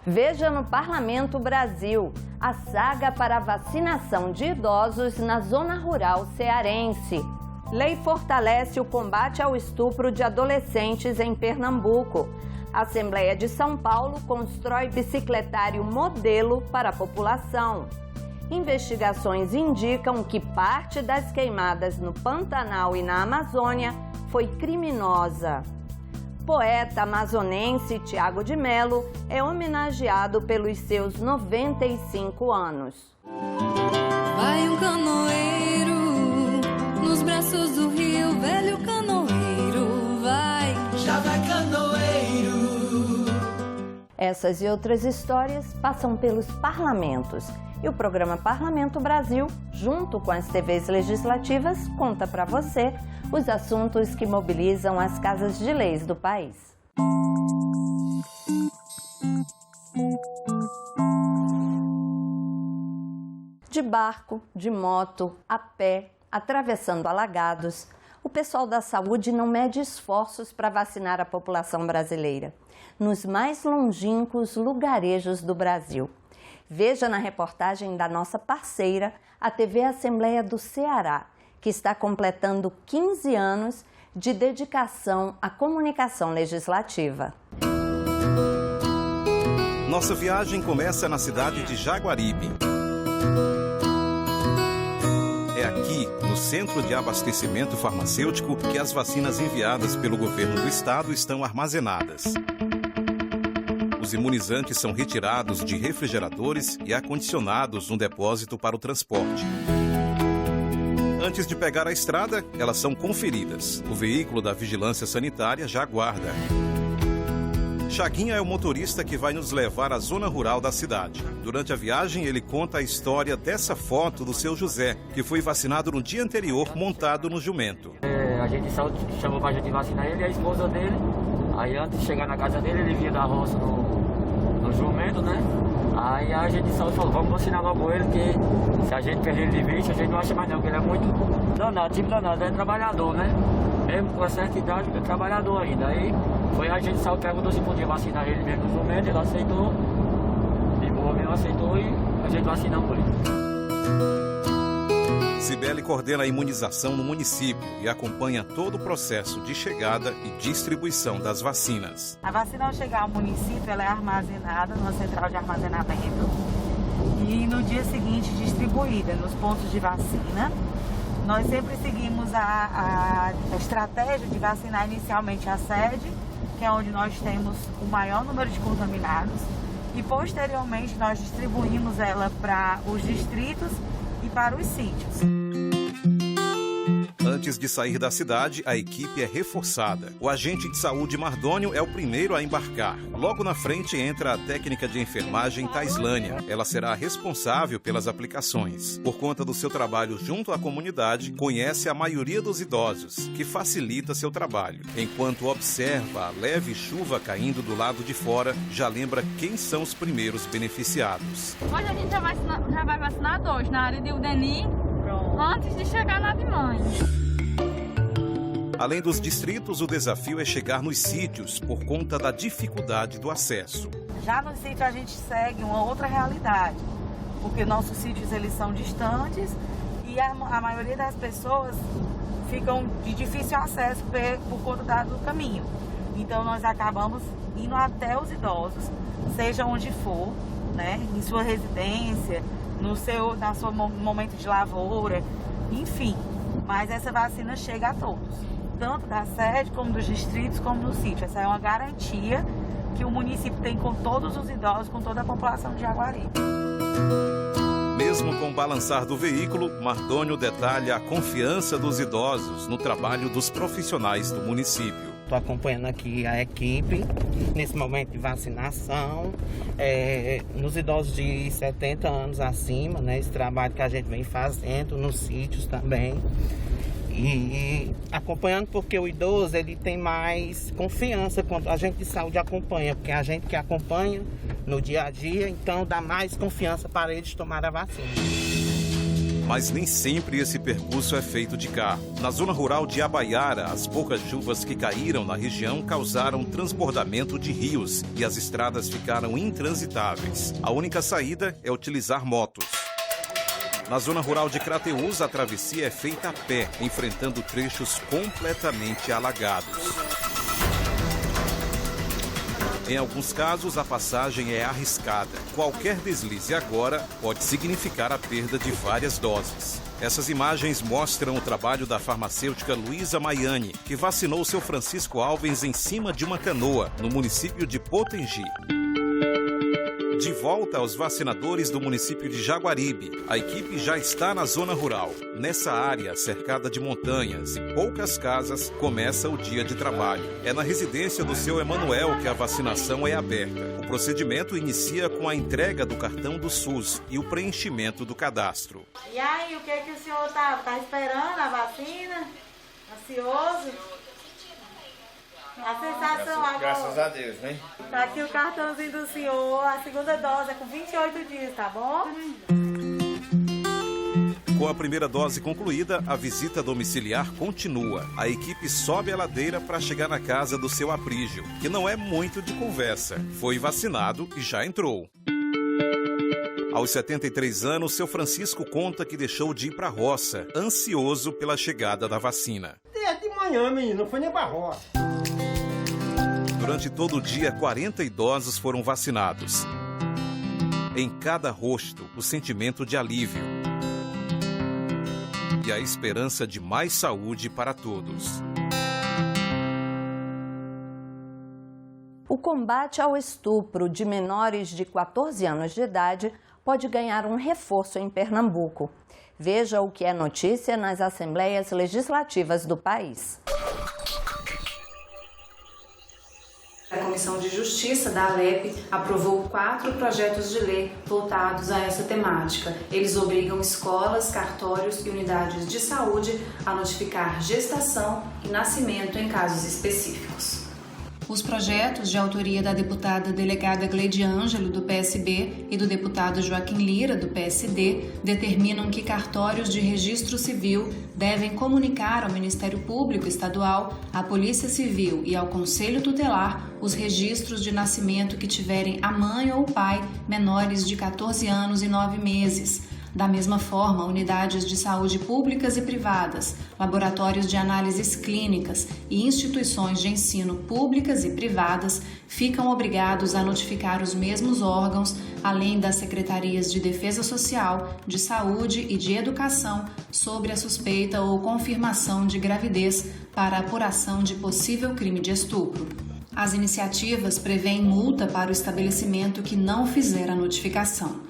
Veja no Parlamento Brasil a saga para a vacinação de idosos na zona rural cearense. Lei fortalece o combate ao estupro de adolescentes em Pernambuco. A Assembleia de São Paulo constrói bicicletário modelo para a população. Investigações indicam que parte das queimadas no Pantanal e na Amazônia foi criminosa. Poeta amazonense Tiago de Mello é homenageado pelos seus 95 anos. Vai um canoeiro nos braços do rio, velho canoeiro, vai. Já vai canoeiro. Essas e outras histórias passam pelos parlamentos. E o programa Parlamento Brasil, junto com as TVs legislativas, conta para você os assuntos que mobilizam as casas de leis do país. De barco, de moto, a pé, atravessando alagados, o pessoal da saúde não mede esforços para vacinar a população brasileira, nos mais longínquos lugarejos do Brasil. Veja na reportagem da nossa parceira, a TV Assembleia do Ceará, que está completando 15 anos de dedicação à comunicação legislativa. Nossa viagem começa na cidade de Jaguaribe. É aqui, no Centro de Abastecimento Farmacêutico, que as vacinas enviadas pelo governo do estado estão armazenadas. Os imunizantes são retirados de refrigeradores e acondicionados no depósito para o transporte. Antes de pegar a estrada, elas são conferidas. O veículo da Vigilância Sanitária já aguarda. Chaguinha é o motorista que vai nos levar à zona rural da cidade. Durante a viagem, ele conta a história dessa foto do seu José, que foi vacinado no dia anterior, montado no jumento. A gente chamou pra gente vacinar ele e a esposa dele. Aí antes de chegar na casa dele, ele vinha da roça no jumento, né? Aí a gente só falou, vamos vacinar logo ele, que se a gente perder ele de vista, a gente não acha mais não, porque ele é muito danado, tipo danado, é trabalhador, né? Mesmo com a certa idade, é trabalhador ainda. Aí foi a gente só perguntou se podia vacinar ele mesmo no jumento, ele aceitou, de boa mesmo aceitou e a gente vacinamos ele. Cibele coordena a imunização no município e acompanha todo o processo de chegada e distribuição das vacinas. A vacina, ao chegar ao município, ela é armazenada numa central de armazenamento e no dia seguinte distribuída nos pontos de vacina. Nós sempre seguimos a estratégia de vacinar inicialmente a sede, que é onde nós temos o maior número de contaminados, e posteriormente nós distribuímos ela para os distritos e para os sítios. Antes de sair da cidade, a equipe é reforçada. O agente de saúde Mardônio é o primeiro a embarcar. Logo na frente entra a técnica de enfermagem Taislânia. Ela será responsável pelas aplicações. Por conta do seu trabalho junto à comunidade, conhece a maioria dos idosos, que facilita seu trabalho. Enquanto observa a leve chuva caindo do lado de fora, já lembra quem são os primeiros beneficiados. Hoje a gente já vai vacinar dois, na área de UDNI, antes de chegar na de mãe. Além dos distritos, o desafio é chegar nos sítios por conta da dificuldade do acesso. Já no sítio a gente segue uma outra realidade, porque nossos sítios eles são distantes e a maioria das pessoas ficam de difícil acesso por conta do caminho. Então nós acabamos indo até os idosos, seja onde for, né, em sua residência, no seu momento de lavoura, enfim. Mas essa vacina chega a todos, tanto da sede, como dos distritos, como do sítio. Essa é uma garantia que o município tem com todos os idosos, com toda a população de Jaguaribe. Mesmo com o balançar do veículo, Mardônio detalha a confiança dos idosos no trabalho dos profissionais do município. Estou acompanhando aqui a equipe nesse momento de vacinação, nos idosos de 70 anos acima, né, esse trabalho que a gente vem fazendo nos sítios também. E acompanhando porque o idoso ele tem mais confiança quando a gente de saúde acompanha, porque a gente que acompanha no dia a dia, então dá mais confiança para eles tomar a vacina. Mas nem sempre esse percurso é feito de carro. Na zona rural de Abaiara, as poucas chuvas que caíram na região causaram transbordamento de rios e as estradas ficaram intransitáveis. A única saída é utilizar motos. Na zona rural de Crateús, a travessia é feita a pé, enfrentando trechos completamente alagados. Em alguns casos, a passagem é arriscada. Qualquer deslize agora pode significar a perda de várias doses. Essas imagens mostram o trabalho da farmacêutica Luísa Maiani, que vacinou seu Francisco Alves em cima de uma canoa, no município de Potengi. De volta aos vacinadores do município de Jaguaribe, a equipe já está na zona rural. Nessa área, cercada de montanhas e poucas casas, começa o dia de trabalho. É na residência do seu Emanuel que a vacinação é aberta. O procedimento inicia com a entrega do cartão do SUS e o preenchimento do cadastro. E aí, o que o senhor está esperando? A vacina? Ansioso? A sensação agora. Graças a Deus, né? Tá aqui o cartãozinho do senhor, a segunda dose é com 28 dias, tá bom? Com a primeira dose concluída, a visita domiciliar continua. A equipe sobe a ladeira para chegar na casa do seu Aprígio, que não é muito de conversa. Foi vacinado e já entrou. Aos 73 anos, seu Francisco conta que deixou de ir para a roça, ansioso pela chegada da vacina. Desde de manhã, menino, não foi nem para a roça. Durante todo o dia, 40 idosos foram vacinados. Em cada rosto, o sentimento de alívio e a esperança de mais saúde para todos. O combate ao estupro de menores de 14 anos de idade pode ganhar um reforço em Pernambuco. Veja o que é notícia nas assembleias legislativas do país. A Comissão de Justiça da ALEP aprovou 4 projetos de lei voltados a essa temática. Eles obrigam escolas, cartórios e unidades de saúde a notificar gestação e nascimento em casos específicos. Os projetos, de autoria da deputada delegada Gleide Ângelo, do PSB, e do deputado Joaquim Lira, do PSD, determinam que cartórios de registro civil devem comunicar ao Ministério Público Estadual, à Polícia Civil e ao Conselho Tutelar os registros de nascimento que tiverem a mãe ou o pai menores de 14 anos e 9 meses. Da mesma forma, unidades de saúde públicas e privadas, laboratórios de análises clínicas e instituições de ensino públicas e privadas ficam obrigados a notificar os mesmos órgãos, além das secretarias de Defesa Social, de Saúde e de Educação, sobre a suspeita ou confirmação de gravidez para apuração de possível crime de estupro. As iniciativas prevêem multa para o estabelecimento que não fizer a notificação.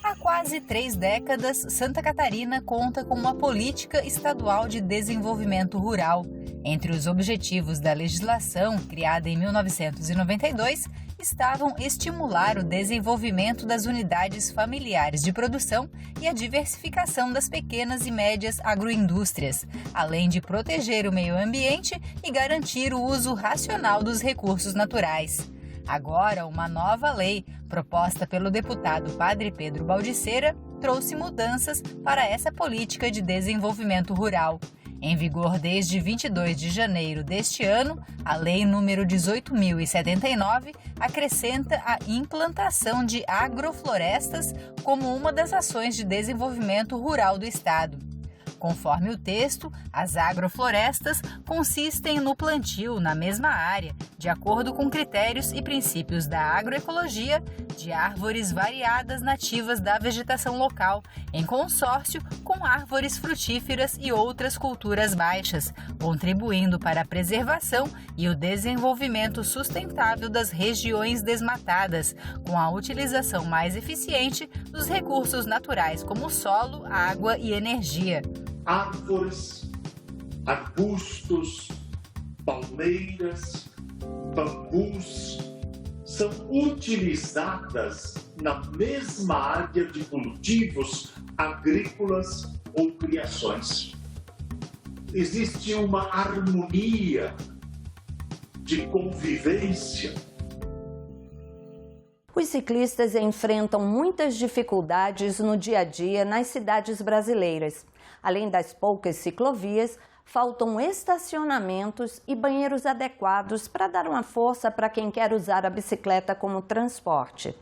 Há quase 3 décadas, Santa Catarina conta com uma política estadual de desenvolvimento rural. Entre os objetivos da legislação, criada em 1992, estavam estimular o desenvolvimento das unidades familiares de produção e a diversificação das pequenas e médias agroindústrias, além de proteger o meio ambiente e garantir o uso racional dos recursos naturais. Agora, uma nova lei, proposta pelo deputado Padre Pedro Baldiceira, trouxe mudanças para essa política de desenvolvimento rural. Em vigor desde 22 de janeiro deste ano, a Lei nº 18.079 acrescenta a implantação de agroflorestas como uma das ações de desenvolvimento rural do Estado. Conforme o texto, as agroflorestas consistem no plantio na mesma área, de acordo com critérios e princípios da agroecologia, de árvores variadas nativas da vegetação local, em consórcio com árvores frutíferas e outras culturas baixas, contribuindo para a preservação e o desenvolvimento sustentável das regiões desmatadas, com a utilização mais eficiente dos recursos naturais como solo, água e energia. Árvores, arbustos, palmeiras, bambus são utilizadas na mesma área de cultivos agrícolas ou criações. Existe uma harmonia de convivência. Os ciclistas enfrentam muitas dificuldades no dia a dia nas cidades brasileiras. Além das poucas ciclovias, faltam estacionamentos e banheiros adequados para dar uma força para quem quer usar a bicicleta como transporte.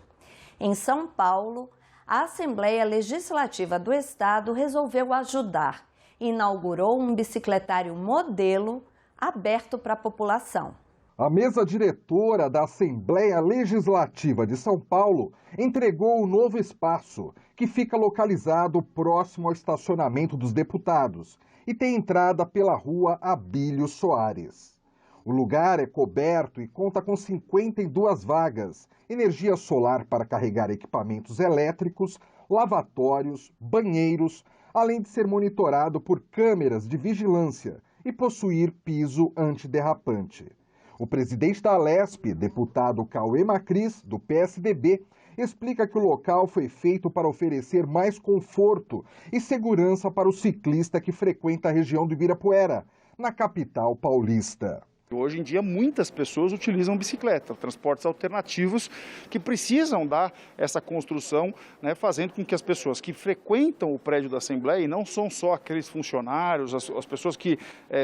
Em São Paulo, a Assembleia Legislativa do Estado resolveu ajudar e inaugurou um bicicletário modelo aberto para a população. A mesa diretora da Assembleia Legislativa de São Paulo entregou o novo espaço, que fica localizado próximo ao estacionamento dos deputados e tem entrada pela rua Abílio Soares. O lugar é coberto e conta com 52 vagas, energia solar para carregar equipamentos elétricos, lavatórios, banheiros, além de ser monitorado por câmeras de vigilância e possuir piso antiderrapante. O presidente da Alesp, deputado Cauê Macris, do PSDB, explica que o local foi feito para oferecer mais conforto e segurança para o ciclista que frequenta a região do Ibirapuera, na capital paulista. Hoje em dia, muitas pessoas utilizam bicicleta, transportes alternativos que precisam dar essa construção, né, fazendo com que as pessoas que frequentam o prédio da Assembleia, e não são só aqueles funcionários, as pessoas que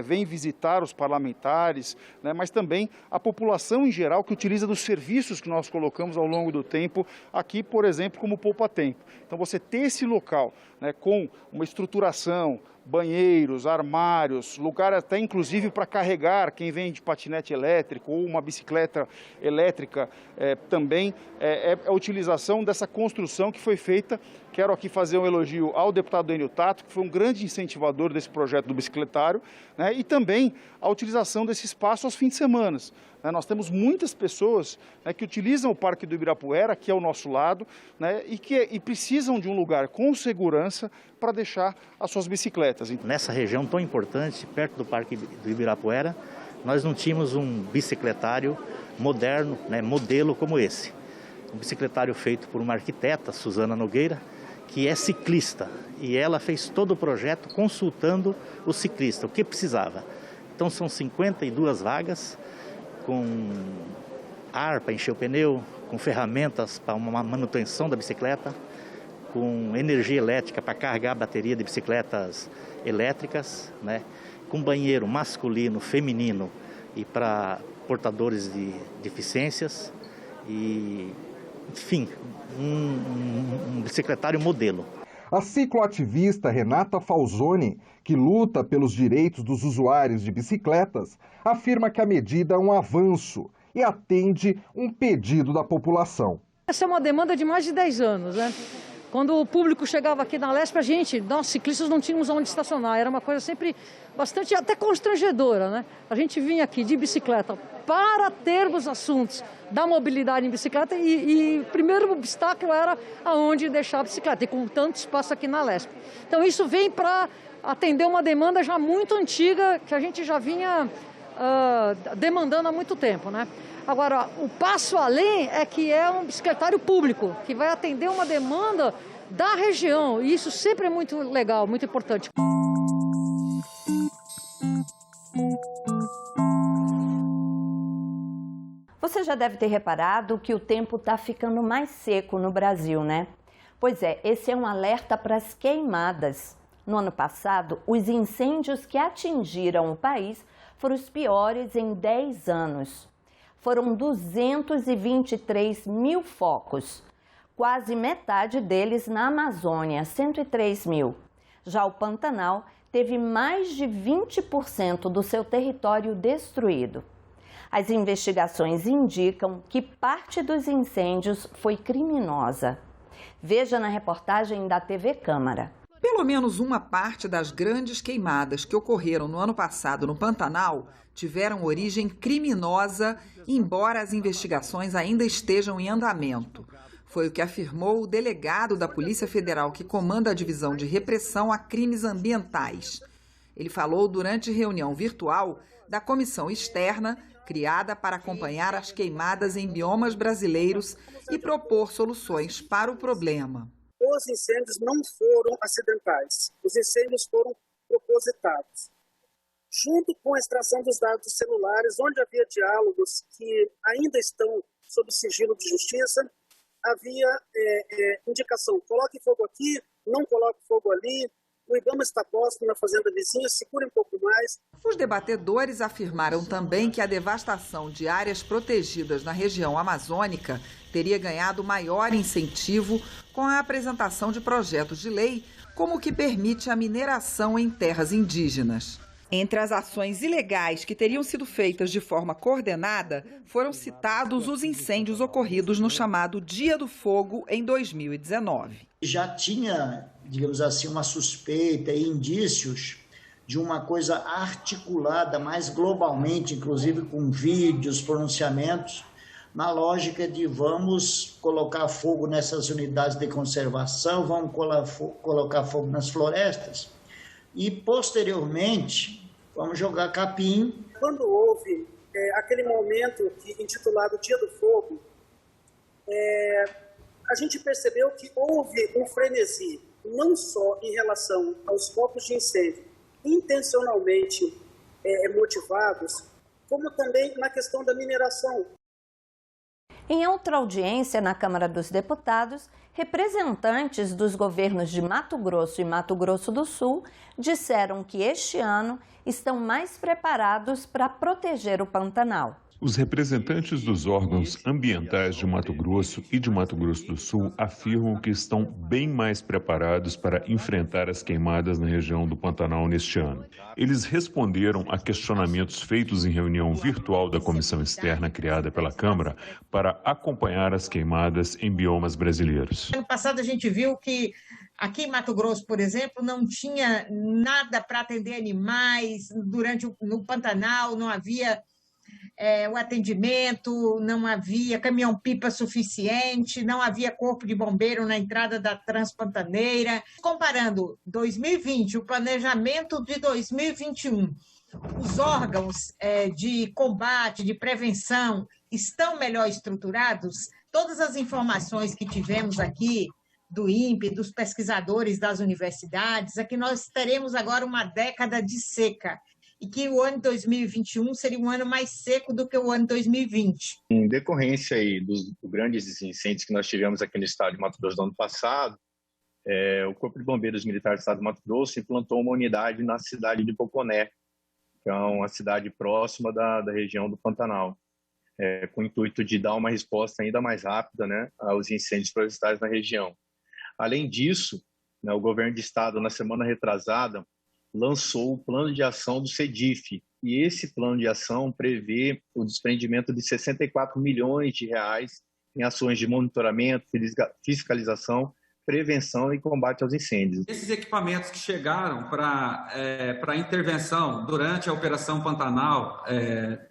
vêm visitar os parlamentares, né, mas também a população em geral que utiliza dos serviços que nós colocamos ao longo do tempo aqui, por exemplo, como poupa-tempo. Então, você ter esse local, né, com uma estruturação, banheiros, armários, lugar até inclusive para carregar quem vem de patinete elétrico ou uma bicicleta elétrica, também é a utilização dessa construção que foi feita. Quero aqui fazer um elogio ao deputado Enio Tato, que foi um grande incentivador desse projeto do bicicletário, né, e também a utilização desse espaço aos fins de semana. Nós temos muitas pessoas, né, que utilizam o Parque do Ibirapuera, que é ao nosso lado, né, e precisam de um lugar com segurança para deixar as suas bicicletas. Nessa região tão importante, perto do Parque do Ibirapuera, nós não tínhamos um bicicletário moderno, né, modelo como esse. Um bicicletário feito por uma arquiteta, Suzana Nogueira, que é ciclista, e ela fez todo o projeto consultando o ciclista, o que precisava. Então são 52 vagas, com ar para encher o pneu, com ferramentas para uma manutenção da bicicleta, com energia elétrica para carregar a bateria de bicicletas elétricas, né? Com banheiro masculino, feminino e para portadores de deficiências, e, enfim, um bicicletário modelo. A cicloativista Renata Falzoni, que luta pelos direitos dos usuários de bicicletas, afirma que a medida é um avanço e atende um pedido da população. Essa é uma demanda de mais de 10 anos, né? Quando o público chegava aqui na Alesp, nós ciclistas não tínhamos onde estacionar, era uma coisa sempre bastante até constrangedora, né? A gente vinha aqui de bicicleta para termos assuntos da mobilidade em bicicleta e o primeiro obstáculo era aonde deixar a bicicleta, e com tanto espaço aqui na Alesp. Então isso vem para atender uma demanda já muito antiga, que a gente já vinha demandando há muito tempo, né? Agora, o passo além é que é um bicicletário público, que vai atender uma demanda da região, e isso sempre é muito legal, muito importante. Você já deve ter reparado que o tempo está ficando mais seco no Brasil, né? Pois é, esse é um alerta para as queimadas. No ano passado, os incêndios que atingiram o país foram os piores em 10 anos. Foram 223 mil focos, quase metade deles na Amazônia, 103 mil. Já o Pantanal teve mais de 20% do seu território destruído. As investigações indicam que parte dos incêndios foi criminosa. Veja na reportagem da TV Câmara. Pelo menos uma parte das grandes queimadas que ocorreram no ano passado no Pantanal tiveram origem criminosa, embora as investigações ainda estejam em andamento. Foi o que afirmou o delegado da Polícia Federal que comanda a Divisão de Repressão a Crimes Ambientais. Ele falou durante reunião virtual da comissão externa criada para acompanhar as queimadas em biomas brasileiros e propor soluções para o problema. Os incêndios não foram acidentais, os incêndios foram propositados. Junto com a extração dos dados celulares, onde havia diálogos que ainda estão sob sigilo de justiça, havia indicação, coloque fogo aqui, não coloque fogo ali, o IBAMA está posto na fazenda vizinha, segure um pouco mais. Os debatedores afirmaram também que a devastação de áreas protegidas na região amazônica teria ganhado maior incentivo com a apresentação de projetos de lei, como o que permite a mineração em terras indígenas. Entre as ações ilegais que teriam sido feitas de forma coordenada, foram citados os incêndios ocorridos no chamado Dia do Fogo em 2019. Já tinha, digamos assim, uma suspeita e indícios de uma coisa articulada mais globalmente, inclusive com vídeos, pronunciamentos, na lógica de vamos colocar fogo nessas unidades de conservação, vamos colocar fogo nas florestas. E, posteriormente, vamos jogar capim. Quando houve aquele momento intitulado Dia do Fogo, a gente percebeu que houve um frenesi, não só em relação aos focos de incêndio intencionalmente motivados, como também na questão da mineração. Em outra audiência na Câmara dos Deputados, representantes dos governos de Mato Grosso e Mato Grosso do Sul disseram que este ano estão mais preparados para proteger o Pantanal. Os representantes dos órgãos ambientais de Mato Grosso e de Mato Grosso do Sul afirmam que estão bem mais preparados para enfrentar as queimadas na região do Pantanal neste ano. Eles responderam a questionamentos feitos em reunião virtual da comissão externa criada pela Câmara para acompanhar as queimadas em biomas brasileiros. Ano passado a gente viu que aqui em Mato Grosso, por exemplo, não tinha nada para atender animais, no Pantanal não havia o atendimento, não havia caminhão-pipa suficiente, não havia corpo de bombeiro na entrada da Transpantaneira. Comparando 2020, o planejamento de 2021, os órgãos de combate, de prevenção estão melhor estruturados? Todas as informações que tivemos aqui do INPE, dos pesquisadores das universidades, é que nós teremos agora uma década de seca e que o ano 2021 seria um ano mais seco do que o ano 2020. Em decorrência aí dos grandes incêndios que nós tivemos aqui no estado de Mato Grosso no ano passado, o Corpo de Bombeiros Militar do estado de Mato Grosso implantou uma unidade na cidade de Poconé, que é uma cidade próxima da região do Pantanal, com o intuito de dar uma resposta ainda mais rápida, né, aos incêndios florestais na região. Além disso, né, o governo de estado, na semana retrasada, lançou o plano de ação do CEDIF, e esse plano de ação prevê o desprendimento de 64 milhões de reais em ações de monitoramento, fiscalização, prevenção e combate aos incêndios. Esses equipamentos que chegaram para intervenção durante a Operação Pantanal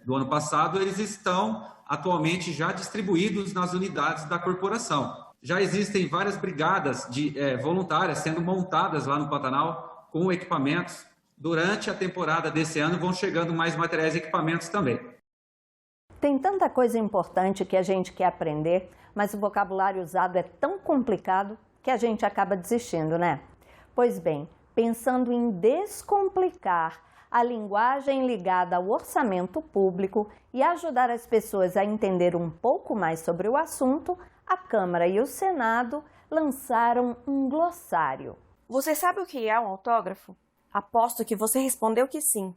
do ano passado, eles estão atualmente já distribuídos nas unidades da corporação. Já existem várias brigadas voluntárias sendo montadas lá no Pantanal, com equipamentos. Durante a temporada desse ano vão chegando mais materiais e equipamentos também. Tem tanta coisa importante que a gente quer aprender, mas o vocabulário usado é tão complicado que a gente acaba desistindo, né? Pois bem, pensando em descomplicar a linguagem ligada ao orçamento público e ajudar as pessoas a entender um pouco mais sobre o assunto, a Câmara e o Senado lançaram um glossário. Você sabe o que é um autógrafo? Aposto que você respondeu que sim.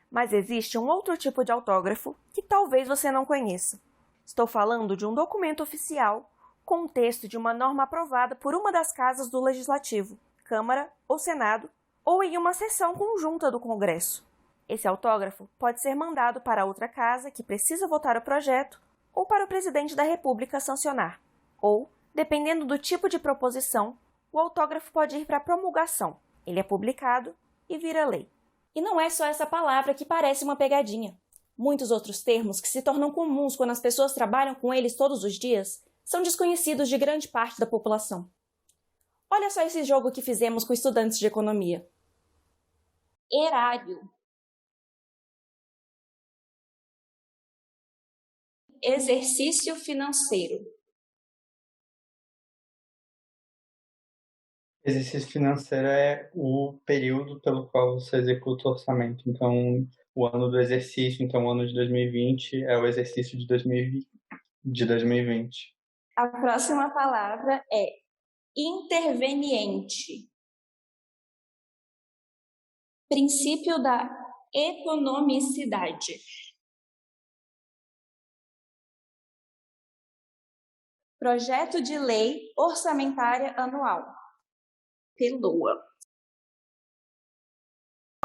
Mas existe um outro tipo de autógrafo que talvez você não conheça. Estou falando de um documento oficial com o texto de uma norma aprovada por uma das casas do Legislativo, Câmara ou Senado, ou em uma sessão conjunta do Congresso. Esse autógrafo pode ser mandado para outra casa que precisa votar o projeto ou para o presidente da República sancionar. Ou, dependendo do tipo de proposição, o autógrafo pode ir para promulgação. Ele é publicado e vira lei. E não é só essa palavra que parece uma pegadinha. Muitos outros termos que se tornam comuns quando as pessoas trabalham com eles todos os dias são desconhecidos de grande parte da população. Olha só esse jogo que fizemos com estudantes de economia. Erário. Exercício financeiro. Exercício financeiro é o período pelo qual você executa o orçamento. Então, o ano do exercício, então o ano de 2020 é o exercício de 2020. A próxima palavra é interveniente. Princípio da economicidade. Projeto de Lei Orçamentária Anual. PELOA.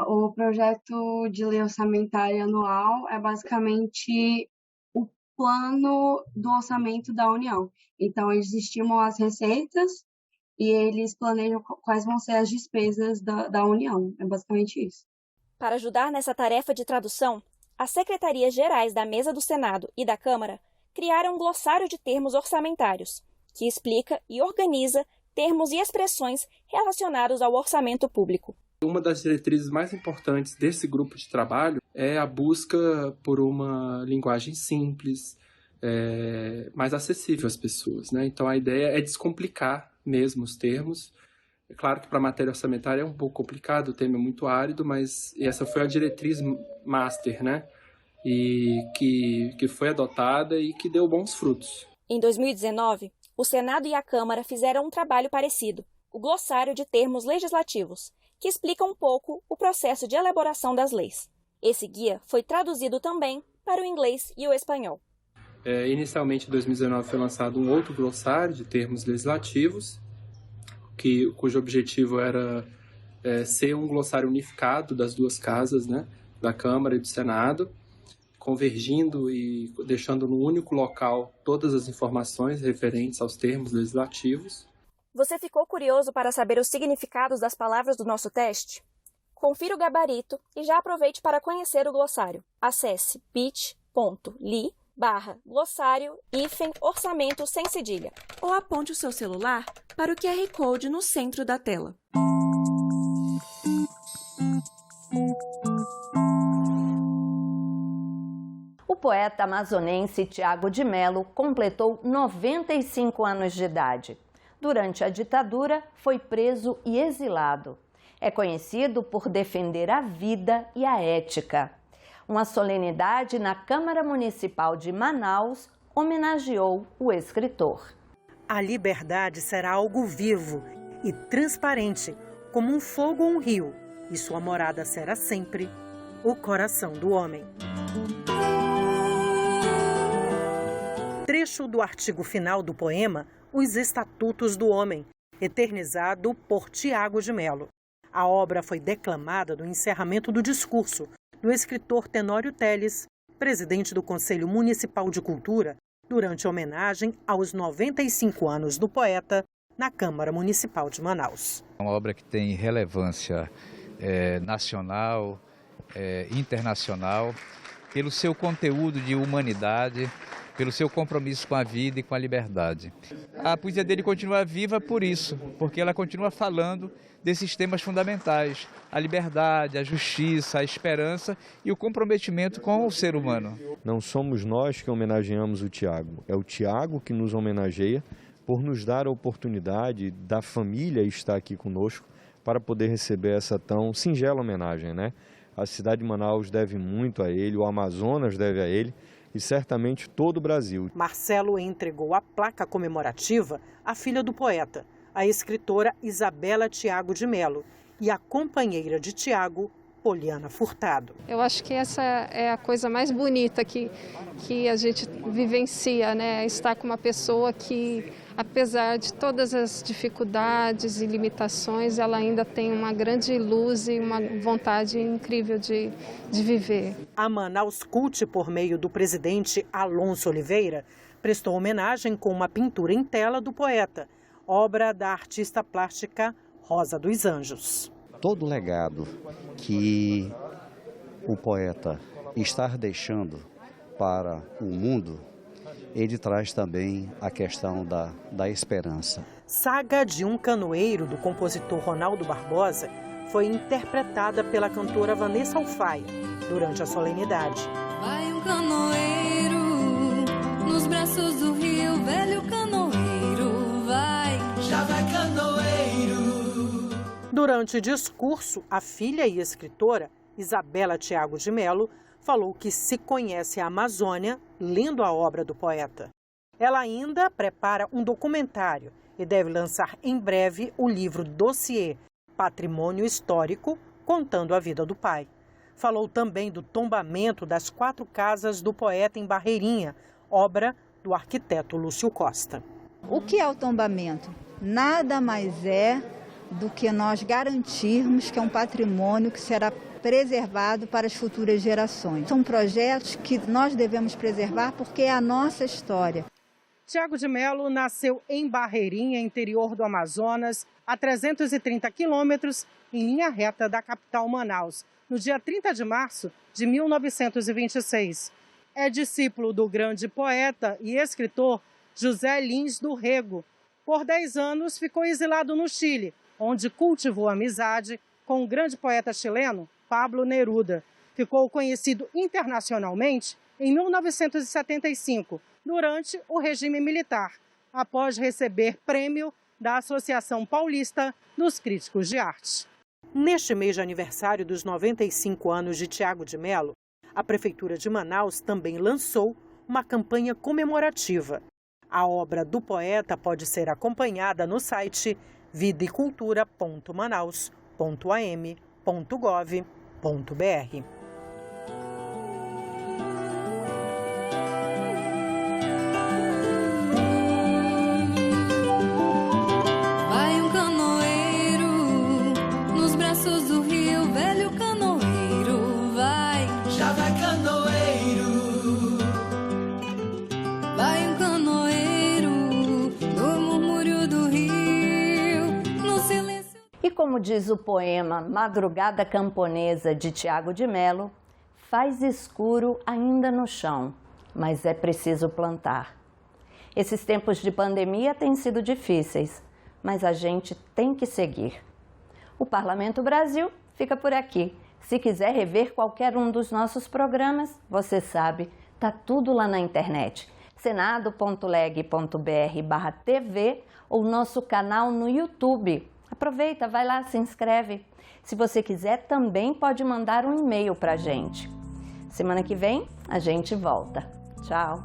O projeto de lei orçamentária anual é basicamente o plano do orçamento da União. Então, eles estimam as receitas e eles planejam quais vão ser as despesas da União. É basicamente isso. Para ajudar nessa tarefa de tradução, as secretarias gerais da Mesa do Senado e da Câmara criaram um glossário de termos orçamentários, que explica e organiza termos e expressões relacionados ao orçamento público. Uma das diretrizes mais importantes desse grupo de trabalho é a busca por uma linguagem simples, mais acessível às pessoas, né? Então a ideia é descomplicar mesmo os termos. É claro que para a matéria orçamentária é um pouco complicado, o tema é muito árido, mas essa foi a diretriz master, né? E que foi adotada e que deu bons frutos. Em 2019, o Senado e a Câmara fizeram um trabalho parecido, o glossário de termos legislativos, que explica um pouco o processo de elaboração das leis. Esse guia foi traduzido também para o inglês e o espanhol. Inicialmente, em 2019, foi lançado um outro glossário de termos legislativos, cujo objetivo era ser um glossário unificado das duas casas, né, da Câmara e do Senado, convergindo e deixando no único local todas as informações referentes aos termos legislativos. Você ficou curioso para saber os significados das palavras do nosso teste? Confira o gabarito e já aproveite para conhecer o glossário. Acesse bit.ly/glossário-orçamento sem cedilha ou aponte o seu celular para o QR Code no centro da tela. O poeta amazonense Tiago de Mello completou 95 anos de idade. Durante a ditadura, foi preso e exilado. É conhecido por defender a vida e a ética. Uma solenidade na Câmara Municipal de Manaus homenageou o escritor. A liberdade será algo vivo e transparente, como um fogo ou um rio, e sua morada será sempre o coração do homem. Trecho do artigo final do poema Os Estatutos do Homem, eternizado por Tiago de Mello. A obra foi declamada no encerramento do discurso do escritor Tenório Teles, presidente do Conselho Municipal de Cultura, durante a homenagem aos 95 anos do poeta na Câmara Municipal de Manaus. É uma obra que tem relevância nacional, internacional, pelo seu conteúdo de humanidade, pelo seu compromisso com a vida e com a liberdade. A poesia dele continua viva por isso, porque ela continua falando desses temas fundamentais, a liberdade, a justiça, a esperança e o comprometimento com o ser humano. Não somos nós que homenageamos o Tiago, é o Tiago que nos homenageia por nos dar a oportunidade da família estar aqui conosco para poder receber essa tão singela homenagem, né? A cidade de Manaus deve muito a ele, o Amazonas deve a ele, e certamente todo o Brasil. Marcelo entregou a placa comemorativa à filha do poeta, a escritora Isabela Tiago de Mello, e a companheira de Tiago, Poliana Furtado. Eu acho que essa é a coisa mais bonita que a gente vivencia, né? Estar com uma pessoa que, apesar de todas as dificuldades e limitações, ela ainda tem uma grande luz e uma vontade incrível de viver. A Manaus Cult, por meio do presidente Alonso Oliveira, prestou homenagem com uma pintura em tela do poeta, obra da artista plástica Rosa dos Anjos. Todo o legado que o poeta está deixando para o mundo, ele traz também a questão da esperança. Saga de um Canoeiro, do compositor Ronaldo Barbosa, foi interpretada pela cantora Vanessa Alfaia durante a solenidade. Vai um canoeiro nos braços do rio, velho canoeiro, vai, já vai canoeiro. Durante o discurso, a filha e escritora Isabela Tiago de Mello falou que se conhece a Amazônia lendo a obra do poeta. Ela ainda prepara um documentário e deve lançar em breve o livro Dossiê Patrimônio Histórico, contando a vida do pai. Falou também do tombamento das 4 casas do poeta em Barreirinha, obra do arquiteto Lúcio Costa. O que é o tombamento? Nada mais é do que nós garantirmos que é um patrimônio que será preservado para as futuras gerações. São projetos que nós devemos preservar porque é a nossa história. Tiago de Mello nasceu em Barreirinha, interior do Amazonas, a 330 quilômetros, em linha reta da capital Manaus, no dia 30 de março de 1926. É discípulo do grande poeta e escritor José Lins do Rego. Por 10 anos ficou exilado no Chile, onde cultivou amizade com o grande poeta chileno Pablo Neruda. Ficou conhecido internacionalmente em 1975, durante o regime militar, após receber prêmio da Associação Paulista dos Críticos de Arte. Neste mês de aniversário dos 95 anos de Tiago de Mello, a Prefeitura de Manaus também lançou uma campanha comemorativa. A obra do poeta pode ser acompanhada no site vidaecultura.manaus.am.gov.br. Vai um canoeiro nos braços do rio, velho canoeiro, vai. Já vai canoeiro. Vai um canoeiro no murmúrio do rio, no silêncio. E como diz o poema Madrugada Camponesa de Tiago de Mello, faz escuro ainda no chão, mas é preciso plantar. Esses tempos de pandemia têm sido difíceis, mas a gente tem que seguir. O Parlamento Brasil fica por aqui. Se quiser rever qualquer um dos nossos programas, você sabe, tá tudo lá na internet. senado.leg.br/tv ou nosso canal no YouTube. Aproveita, vai lá, se inscreve. Se você quiser, também pode mandar um e-mail para a gente. Semana que vem, a gente volta. Tchau!